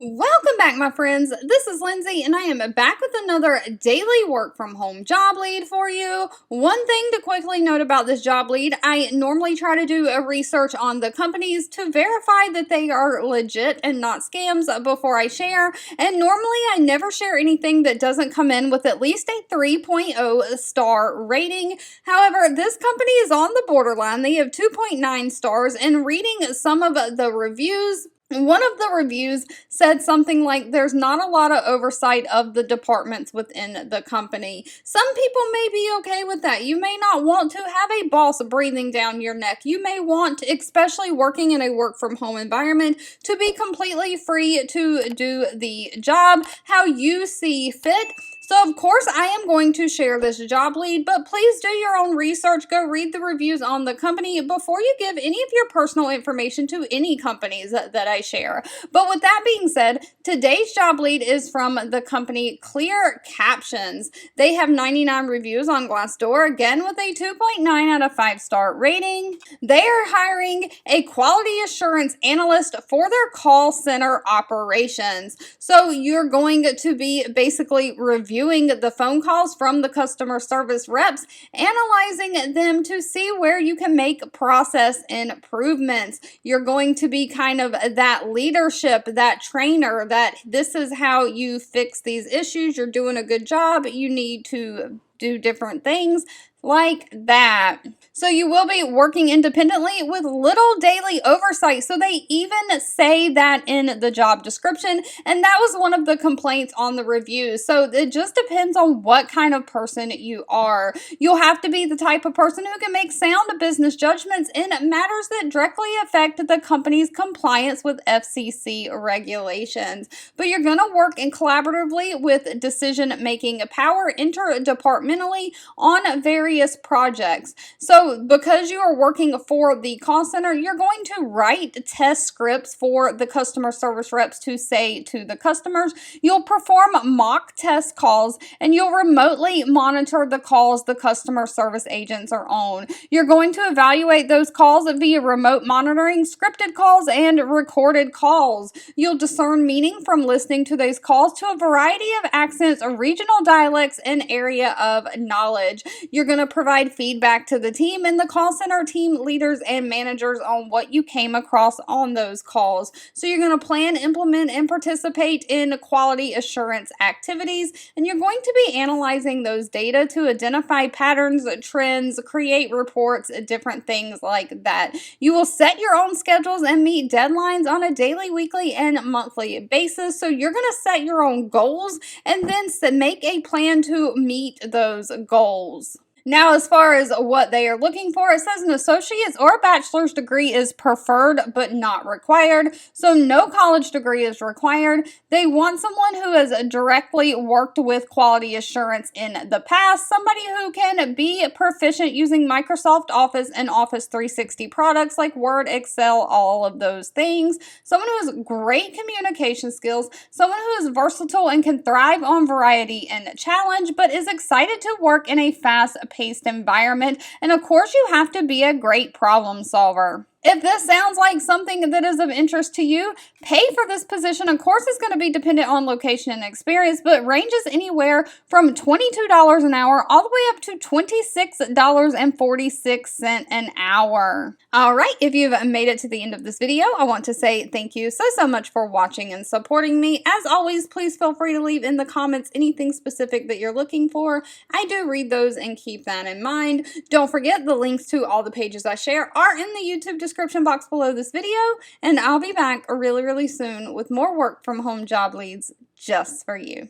Welcome back, my friends. This is Lindsay, and I am back with another daily work from home job lead for you. One thing to quickly note about this job lead, I normally try to do a research on the companies to verify that they are legit and not scams before I share. And normally I never share anything that doesn't come in with at least a 3.0 star rating. However, this company is on the borderline. They have 2.9 stars, and reading some of the reviews, one of the reviews said something like there's not a lot of oversight of the departments within the company. Some people may be okay with that. You may not want to have a boss breathing down your neck. You may want, especially working in a work from home environment, to be completely free to do the job how you see fit. So, of course, I am going to share this job lead, but please do your own research. Go read the reviews on the company before you give any of your personal information to any companies that I share. But with that being said, today's job lead is from the company Clear Captions. They have 99 reviews on Glassdoor, again with a 2.9 out of 5-star rating. They are hiring a quality assurance analyst for their call center operations. So you're going to be basically reviewing the phone calls from the customer service reps, analyzing them to see where you can make process improvements. You're going to be kind of that leadership, that trainer, that this is how you fix these issues. You're doing a good job. You need to do different things like that. So you will be working independently with little daily oversight. So they even say that in the job description, and that was one of the complaints on the reviews. So it just depends on what kind of person you are. You'll have to be the type of person who can make sound business judgments in matters that directly affect the company's compliance with FCC regulations. But you're going to work in collaboratively with decision-making power interdepartmentally on various projects. So because you are working for the call center, you're going to write test scripts for the customer service reps to say to the customers. You'll perform mock test calls, and you'll remotely monitor the calls the customer service agents are on. You're going to evaluate those calls via remote monitoring, scripted calls, and recorded calls. You'll discern meaning from listening to those calls to a variety of accents, regional dialects, and area of knowledge. You're going to provide feedback to the team and the call center team leaders and managers on what you came across on those calls. So you're going to plan, implement, and participate in quality assurance activities, and you're going to be analyzing those data to identify patterns, trends, create reports, different things like that. You will set your own schedules and meet deadlines on a daily, weekly, and monthly basis. So you're going to set your own goals and then make a plan to meet those goals. Now, as far as what they are looking for, it says an associate's or a bachelor's degree is preferred but not required. So no college degree is required. They want someone who has directly worked with quality assurance in the past, somebody who can be proficient using Microsoft Office and Office 360 products like Word, Excel, all of those things. Someone who has great communication skills, someone who is versatile and can thrive on variety and challenge, but is excited to work in a fast-paced environment. And of course, you have to be a great problem solver. If this sounds like something that is of interest to you, pay for this position, of course, is going to be dependent on location and experience, but ranges anywhere from $22 an hour all the way up to $26.46 an hour. All right, if you've made it to the end of this video, I want to say thank you so much for watching and supporting me. As always, please feel free to leave in the comments anything specific that you're looking for. I do read those and keep that in mind. Don't forget, the links to all the pages I share are in the YouTube description box below this video, and I'll be back really soon with more work from home job leads just for you.